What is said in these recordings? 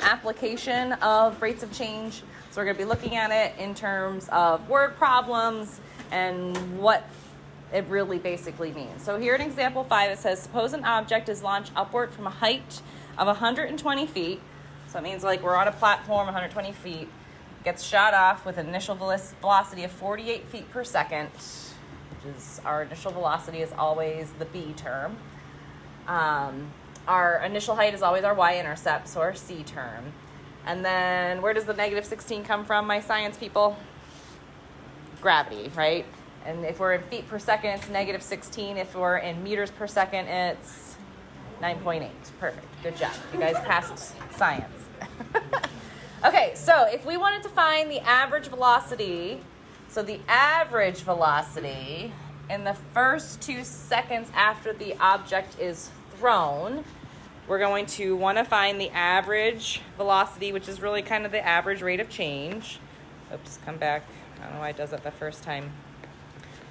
application of rates of change. So we're going to be looking at it in terms of word problems and what it really basically means. So here in example 5, it says, suppose an object is launched upward from a height of 120 feet. So it means like we're on a platform 120 feet, gets shot off with an initial velocity of 48 feet per second, which is our initial velocity is always the B term. Our initial height is always our y-intercept, so our C term. And then where does the negative 16 come from, my science people? Gravity, right? And if we're in feet per second, it's negative 16. If we're in meters per second, it's 9.8. Perfect. Good job. You guys passed science. Okay, so if we wanted to find the average velocity, so the average velocity in the first 2 seconds after the object is thrown, we're going to want to find the average velocity, which is really kind of the average rate of change. Oops, come back. I don't know why it does that the first time.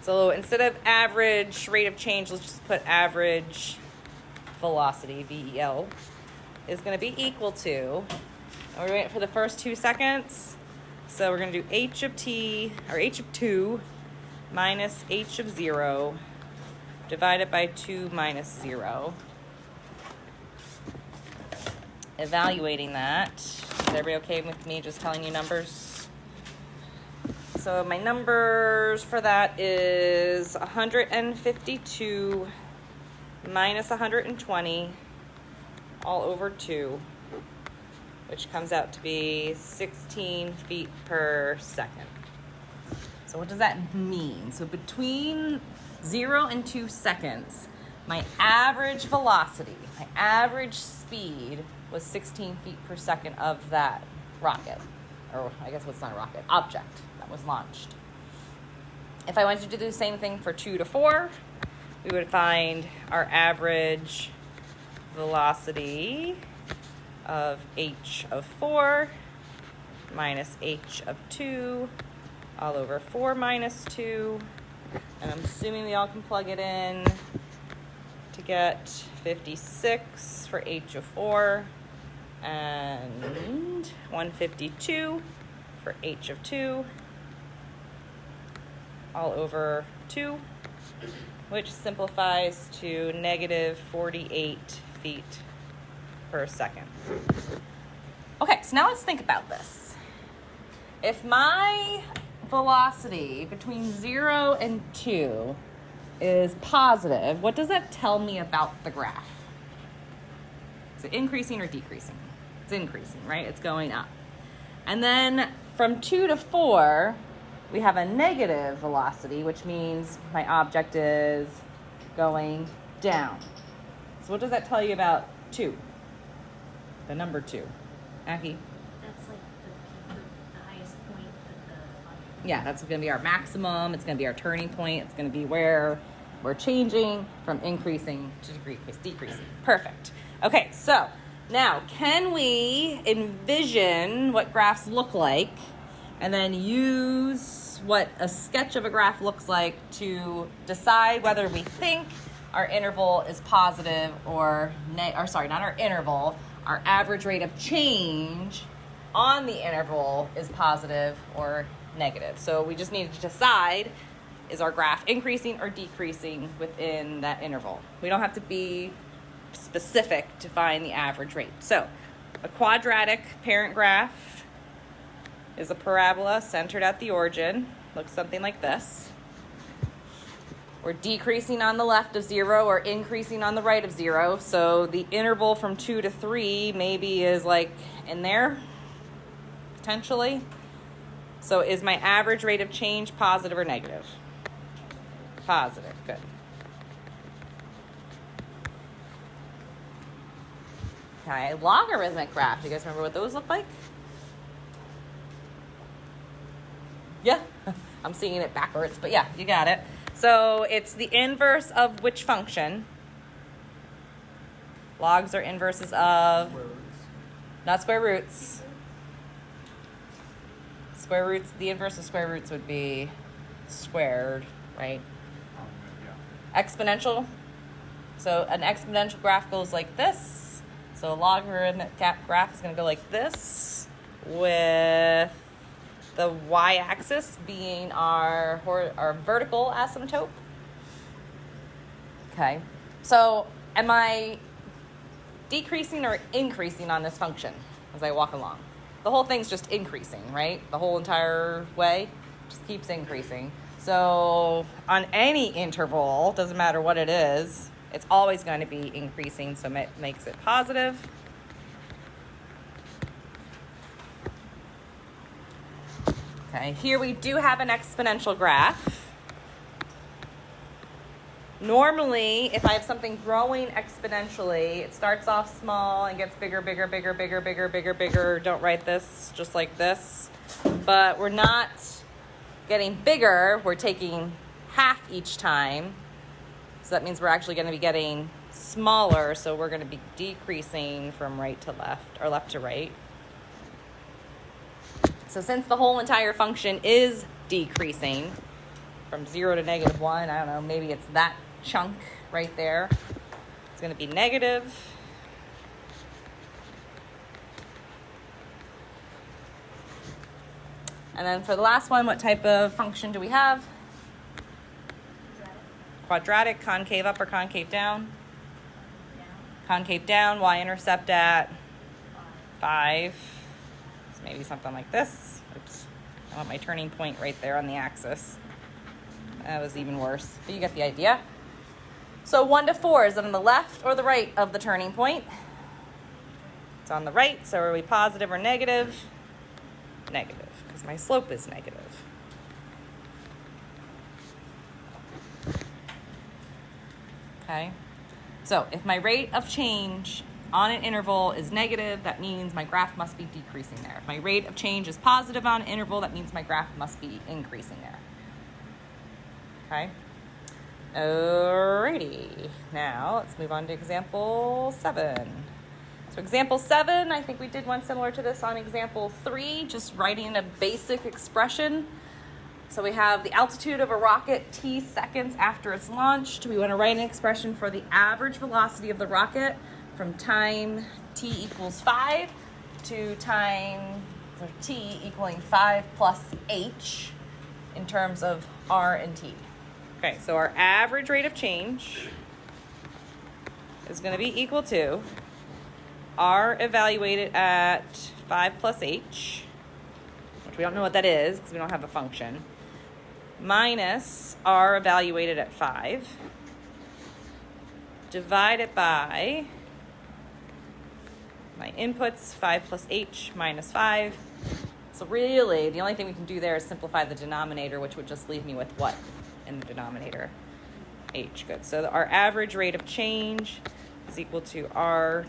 So instead of average rate of change, let's just put average velocity, VEL, is going to be equal to, and we're waiting for the first 2 seconds. So we're going to do h of t, or h of 2 minus h of 0 divided by 2 minus 0. Evaluating that. Is everybody okay with me just telling you numbers? So my numbers for that is 152 minus 120 all over 2, which comes out to be 16 feet per second. So what does that mean? So between 0 and 2 seconds, my average velocity, my average speed was 16 feet per second of that rocket. Or I guess it's not a rocket, object that was launched. If I wanted to do the same thing for 2 to 4, we would find our average velocity of h of 4 minus h of 2 all over 4 minus 2. And I'm assuming we all can plug it in to get 56 for h of 4 and 152 for h of 2 all over 2, which simplifies to negative 48 feet per second. Okay, so now let's think about this. If my velocity between 0 and 2 is positive, what does that tell me about the graph? Is it increasing or decreasing? It's increasing, right? It's going up. And then from 2 to 4, we have a negative velocity, which means my object is going down. So what does that tell you about 2? The number 2. Aki? That's like the highest point of the... Yeah, that's going to be our maximum. It's going to be our turning point. It's going to be where we're changing from increasing to decreasing. Perfect. Okay, so now can we envision what graphs look like and then use what a sketch of a graph looks like to decide whether we think our interval is positive or not our interval, our average rate of change on the interval is positive or negative. So we just need to decide, is our graph increasing or decreasing within that interval? We don't have to be specific to find the average rate. So a quadratic parent graph is a parabola centered at the origin. Looks something like this. We're decreasing on the left of 0 or increasing on the right of 0. So the interval from 2 to 3 maybe is like in there, potentially. So is my average rate of change positive or negative? Positive, good. Okay, logarithmic graph. Do you guys remember what those look like? Yeah, I'm seeing it backwards, but yeah, you got it. So it's the inverse of which function? Logs are inverses of? Square roots. Not square roots. Square roots, the inverse of square roots would be squared, right? Yeah. Exponential. So an exponential graph goes like this. So logarithmic graph is going to go like this, with the y-axis being our vertical asymptote. Okay, so am I decreasing or increasing on this function as I walk along? The whole thing's just increasing, right? The whole entire way just keeps increasing. So on any interval, doesn't matter what it is, it's always going to be increasing, so it makes it positive. Okay, here we do have an exponential graph. Normally, if I have something growing exponentially, it starts off small and gets bigger, bigger, bigger, bigger, bigger, bigger, bigger. Don't write this, just like this. But we're not getting bigger. We're taking half each time. So that means we're actually going to be getting smaller. So we're going to be decreasing from right to left, or left to right. So since the whole entire function is decreasing from 0 to -1, I don't know, maybe it's that chunk right there. It's going to be negative. And then for the last one, what type of function do we have? Quadratic, concave up or concave down? Concave down, y-intercept at 5. So maybe something like this. Oops, I want my turning point right there on the axis. That was even worse, but you get the idea. So 1 to 4, is it on the left or the right of the turning point? It's on the right, so are we positive or negative? Negative, because my slope is negative. Okay, so if my rate of change on an interval is negative, that means my graph must be decreasing there. If my rate of change is positive on an interval, that means my graph must be increasing there. Okay. Alrighty. Now let's move on to example 7. So example 7, I think we did one similar to this on example 3, just writing a basic expression. So we have the altitude of a rocket t seconds after it's launched. We want to write an expression for the average velocity of the rocket from time t equals 5 to time t equaling 5 plus h in terms of r and t. Okay, so our average rate of change is going to be equal to r evaluated at 5 plus h, which we don't know what that is because we don't have a function, minus r evaluated at 5, divided by my inputs, 5 plus h minus 5. So really, the only thing we can do there is simplify the denominator, which would just leave me with what in the denominator? H. Good. So our average rate of change is equal to r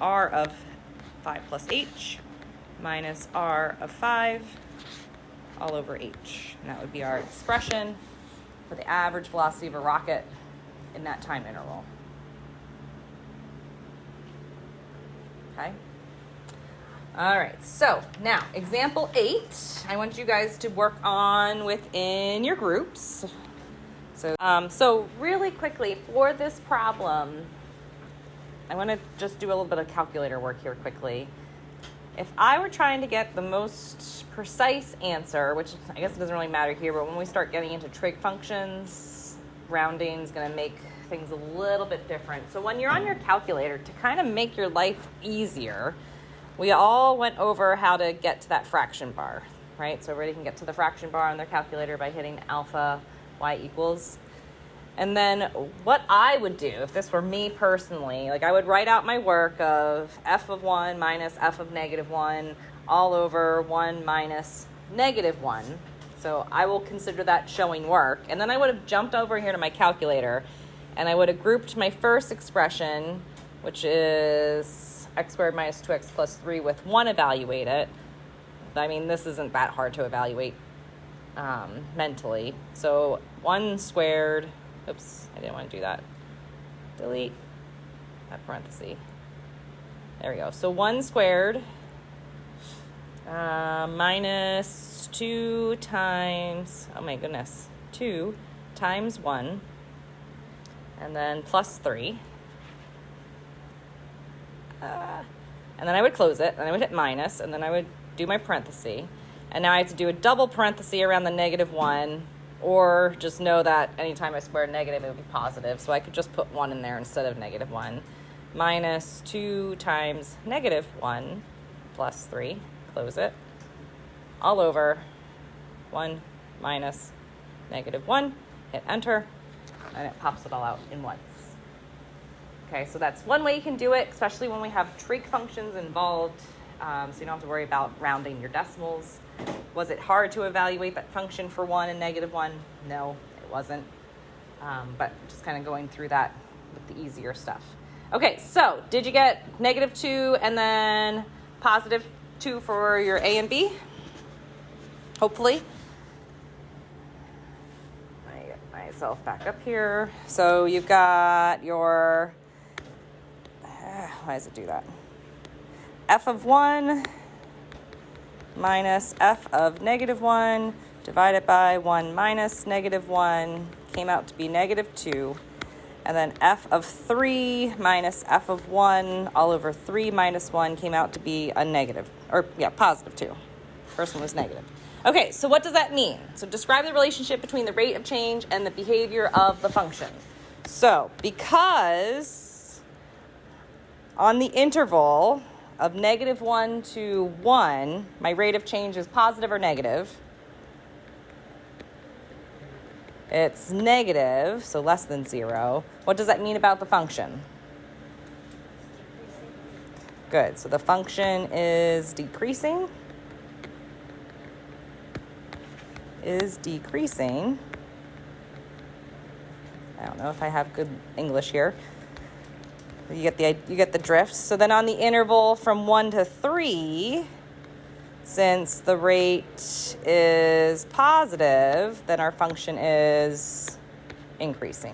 of 5 plus h minus r of 5 all over h. And that would be our expression for the average velocity of a rocket in that time interval. Okay. All right, so now example 8, I want you guys to work on within your groups. So really quickly for this problem, I want to just do a little bit of calculator work here quickly. If I were trying to get the most precise answer, which I guess it doesn't really matter here, but when we start getting into trig functions, rounding is going to make things a little bit different. So when you're on your calculator, to kind of make your life easier, we all went over how to get to that fraction bar, right? So everybody can get to the fraction bar on their calculator by hitting alpha y equals. And then what I would do, if this were me personally, like I would write out my work of f of 1 minus f of -1 all over 1 minus -1. So I will consider that showing work. And then I would have jumped over here to my calculator and I would have grouped my first expression, which is x squared minus 2x plus 3 with 1 evaluated. I mean, this isn't that hard to evaluate mentally. So 1 squared, oops, I didn't want to do that. Delete that parenthesis. There we go. So 1 squared minus 2 times, oh my goodness, 2 times 1, and then plus 3. And then I would close it, and I would hit minus, and then I would do my parenthesis. And now I have to do a double parenthesis around the -1, or just know that anytime I square negative, it would be positive. So I could just put 1 in there instead of -1. Minus 2 times -1 plus 3, close it, all over 1 minus -1, hit enter, and it pops it all out in once. Okay, so that's one way you can do it, especially when we have trig functions involved, so you don't have to worry about rounding your decimals. Was it hard to evaluate that function for 1 and -1? No, it wasn't, but just kind of going through that with the easier stuff. Okay, so did you get -2 and then +2 for your A and B? Hopefully. Let me get myself back up here. So you've got your, why does it do that? F of 1 minus f of -1 divided by 1 minus -1 came out to be -2. And then f of 3 minus f of 1 all over 3 minus 1 came out to be a +2. First one was negative. Okay, so what does that mean? So describe the relationship between the rate of change and the behavior of the function. So because on the interval of -1 to 1, my rate of change is positive or negative. It's negative, so less than 0. What does that mean about the function? Good, so the function is decreasing. I don't know if I have good English here. You get the drift. So then on the interval from 1 to 3, since the rate is positive, then our function is increasing.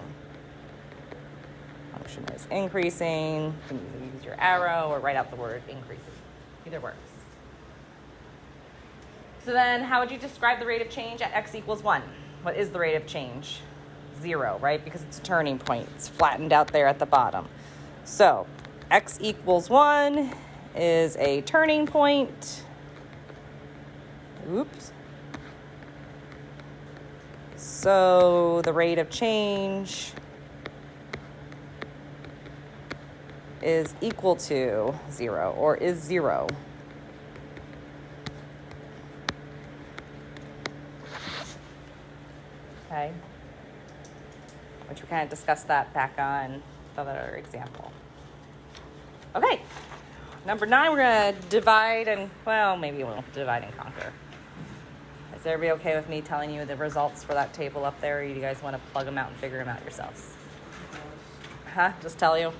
Function is increasing. You can either use your arrow or write out the word increasing. Either works. So then how would you describe the rate of change at x equals 1? What is the rate of change? 0, right? Because it's a turning point. It's flattened out there at the bottom. So x equals 1 is a turning point. Oops. So the rate of change is equal to 0, or is 0. Okay. Which we kind of discussed that back on the other example. Okay. Number 9, we're going to divide and, well, maybe we'll divide and conquer. Is everybody okay with me telling you the results for that table up there, or do you guys want to plug them out and figure them out yourselves? Just tell you?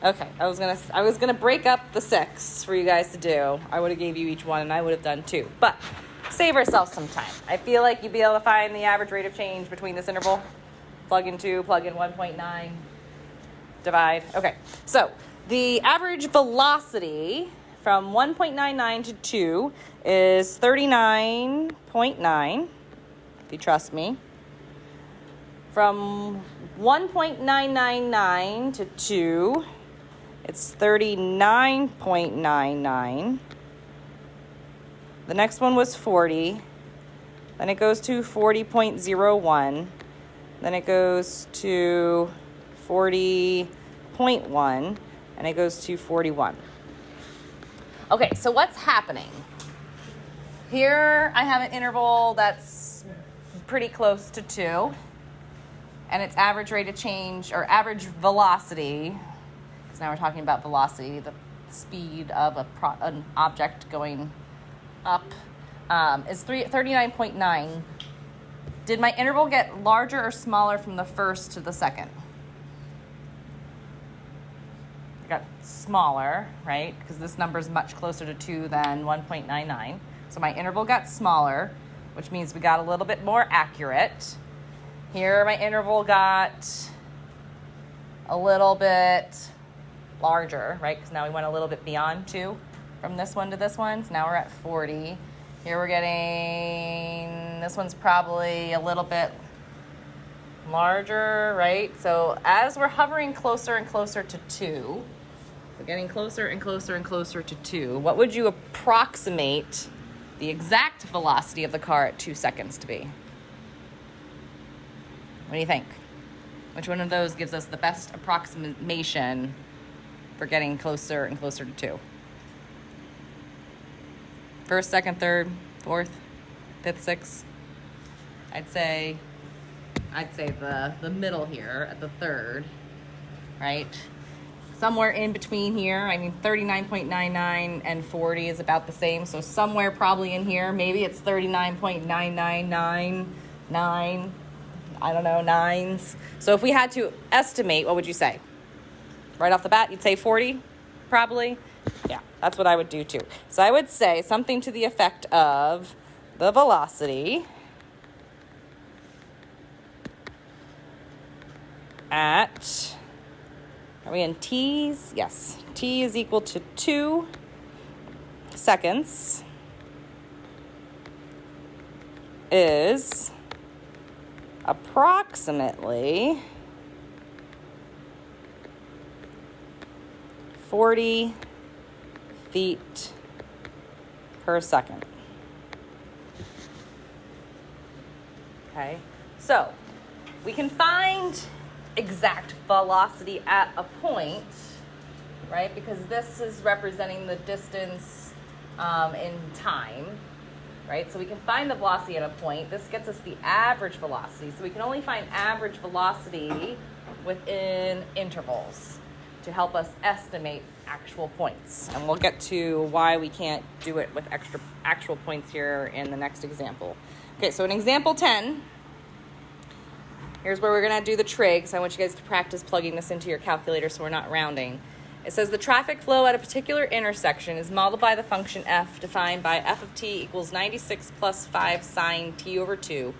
Okay, I was gonna break up the 6 for you guys to do. I would have gave you each one, and I would have done 2. But save ourselves some time. I feel like you'd be able to find the average rate of change between this interval. Plug in 2, plug in 1.9, divide. Okay, so the average velocity from 1.99 to 2 is 39.9, if you trust me. From 1.999 to 2, it's 39.99. The next one was 40. Then it goes to 40.01. Then it goes to 40.1. And it goes to 41. Okay, so what's happening? Here I have an interval that's pretty close to 2. And its average rate of change, or average velocity, because now we're talking about velocity, the speed of an object going up, is 39.9. Did my interval get larger or smaller from the first to the second? It got smaller, right? Because this number is much closer to 2 than 1.99. So my interval got smaller, which means we got a little bit more accurate. Here my interval got a little bit larger, right? Because now we went a little bit beyond 2 from this one to this one. So now we're at 40. Here we're getting, this one's probably a little bit larger, right? So as we're hovering closer and closer to 2, so getting closer and closer and closer to 2. What would you approximate the exact velocity of the car at 2 seconds to be? What do you think? Which one of those gives us the best approximation for getting closer and closer to 2? First, second, third, fourth, fifth, sixth? I'd say the middle here at the third, right? Somewhere in between here. I mean, 39.99 and 40 is about the same. So somewhere probably in here. Maybe it's 39.9999. I don't know, nines. So if we had to estimate, what would you say? Right off the bat, you'd say 40, probably? Yeah, that's what I would do too. So I would say something to the effect of the velocity at, are we in T's? Yes. T is equal to 2 seconds is approximately 40 feet per second. Okay, so we can find exact velocity at a point, right? Because this is representing the distance in time, right? So we can find the velocity at a point. This gets us the average velocity. So we can only find average velocity within intervals to help us estimate actual points. And we'll get to why we can't do it with actual points here in the next example. Okay, so in example 10, here's where we're gonna do the trig. So I want you guys to practice plugging this into your calculator so we're not rounding. It says the traffic flow at a particular intersection is modeled by the function f defined by f of t equals 96 plus 5 sine t over 2.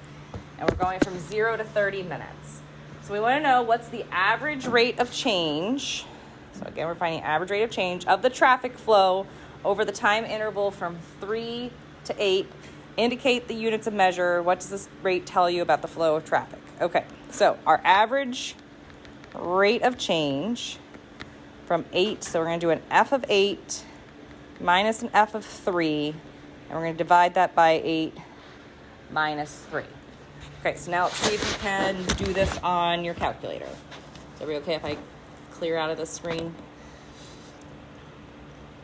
And we're going from 0 to 30 minutes. So we want to know what's the average rate of change. So again, we're finding average rate of change of the traffic flow over the time interval from 3 to 8. Indicate the units of measure. What does this rate tell you about the flow of traffic? Okay, so our average rate of change from 8, so we're going to do an f of 8 minus an f of 3, and we're going to divide that by 8 minus 3. Okay, so now let's see if you can do this on your calculator. Is everybody okay if I clear out of the screen?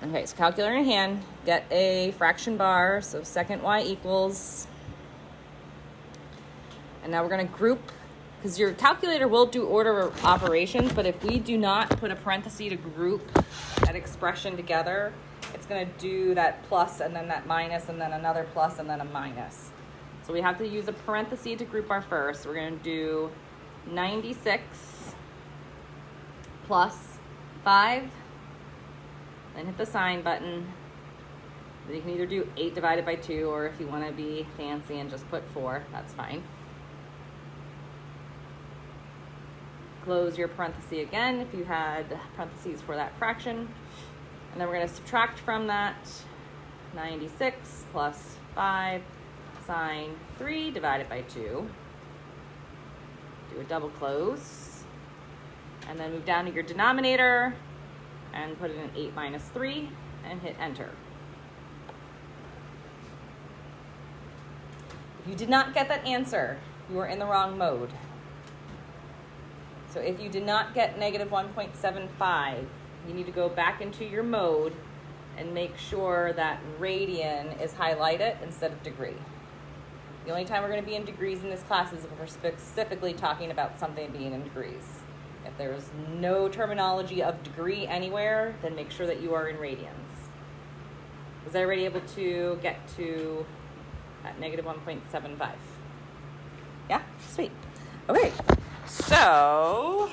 Okay, so calculator in hand, get a fraction bar, so second y equals, and now we're going to group, because your calculator will do order operations, but if we do not put a parenthesis to group that expression together, it's going to do that plus and then that minus and then another plus and then a minus. So we have to use a parenthesis to group our first. We're going to do 96 plus 5, then hit the sign button. Then you can either do 8 divided by 2, or if you want to be fancy and just put 4, that's fine. Close your parenthesis again if you had parentheses for that fraction. And then we're going to subtract from that 96 plus 5 sine 3 divided by 2. Do a double close. And then move down to your denominator and put it in 8 minus 3 and hit enter. If you did not get that answer, you are in the wrong mode. So if you did not get negative 1.75, you need to go back into your mode and make sure that radian is highlighted instead of degree. The only time we're going to be in degrees in this class is if we're specifically talking about something being in degrees. If there's no terminology of degree anywhere, then make sure that you are in radians. Was everybody able to get to at negative 1.75? Yeah? Sweet. Okay. So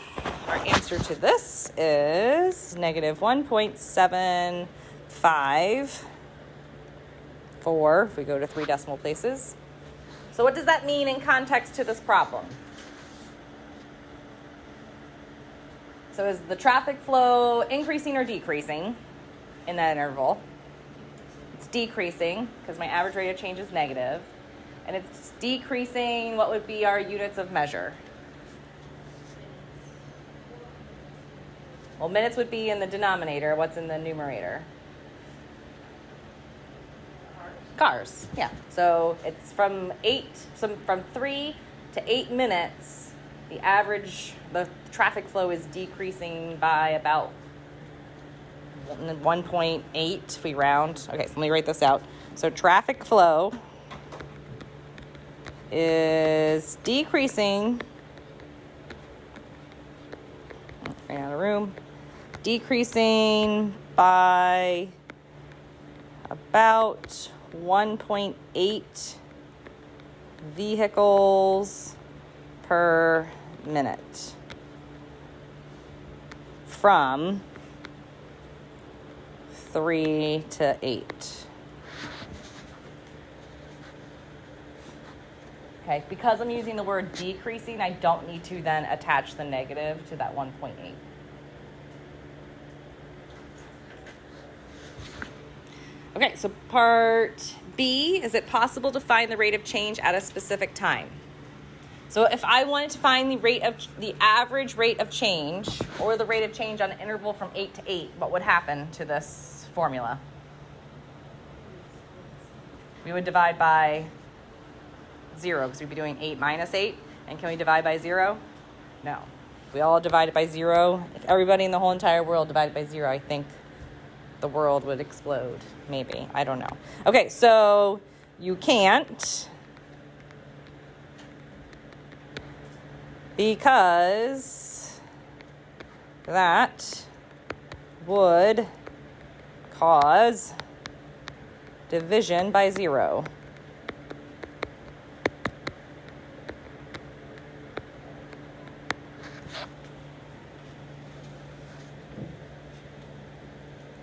our answer to this is negative 1.754 if we go to 3 decimal places. So what does that mean in context to this problem? So is the traffic flow increasing or decreasing in that interval? It's decreasing because my average rate of change is negative. And it's decreasing, what would be our units of measure? Well, minutes would be in the denominator. What's in the numerator? Cars. Yeah. So it's from 3 to 8 minutes. The traffic flow is decreasing by about 1.8 if we round. Okay, so let me write this out. So traffic flow is decreasing. Ran out of room. Decreasing by about 1.8 vehicles per minute from 3 to 8. Okay, because I'm using the word decreasing, I don't need to then attach the negative to that 1.8. Okay, so part B, is it possible to find the rate of change at a specific time? So if I wanted to find the average rate of change, or the rate of change on an interval from 8 to 8, what would happen to this formula? We would divide by 0, because we'd be doing 8 minus 8. And can we divide by 0? No. If we all divided by 0, if everybody in the whole entire world divided by 0, I think the world would explode. Maybe. I don't know. Okay, so you can't, because that would cause division by 0.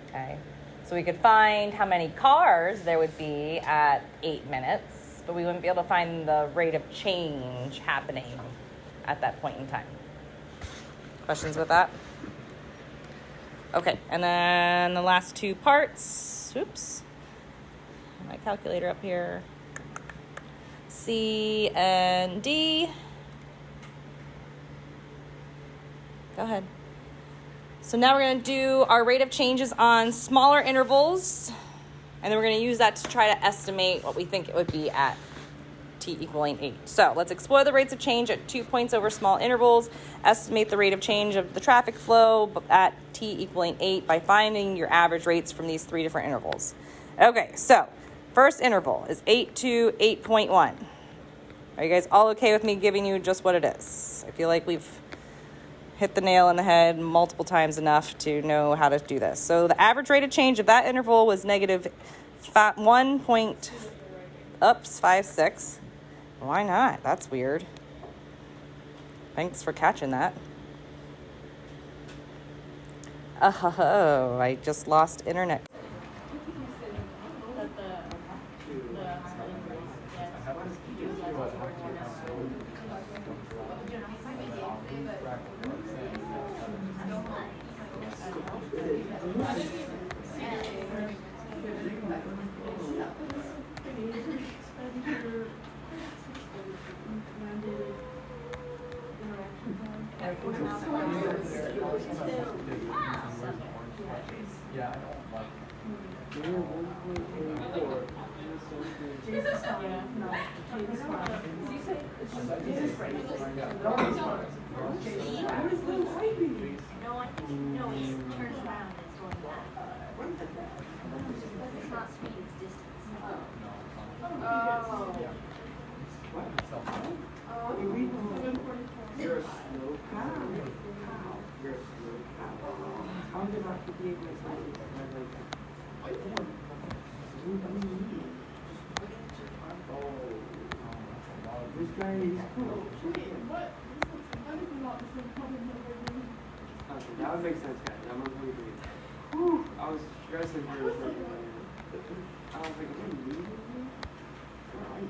Okay, so we could find how many cars there would be at 8 minutes, but we wouldn't be able to find the rate of change happening at that point in time. Questions with that? Okay, and then the last two parts. Oops. My calculator up here. C and D. Go ahead. So now we're going to do our rate of changes on smaller intervals, and then we're going to use that to try to estimate what we think it would be at t equaling 8. So let's explore the rates of change at 2 points over small intervals. Estimate the rate of change of the traffic flow at t equaling 8 by finding your average rates from these 3 different intervals. Okay, so first interval is 8 to 8.1. Are you guys all okay with me giving you just what it is? I feel like we've hit the nail on the head multiple times enough to know how to do this. So the average rate of change of that interval was negative 1.56. Why not? That's weird. Thanks for catching that. Oh, I just lost internet. No, I think, no, he turns around and it's going back. It's not speed, it's distance. You're a slow cow. You're a slow cow. How did I be able to this guy is cool. Okay, that would make sense, guys. I'm gonna agree. Whew, I was stressing here. I was like, are you leaving me? Right.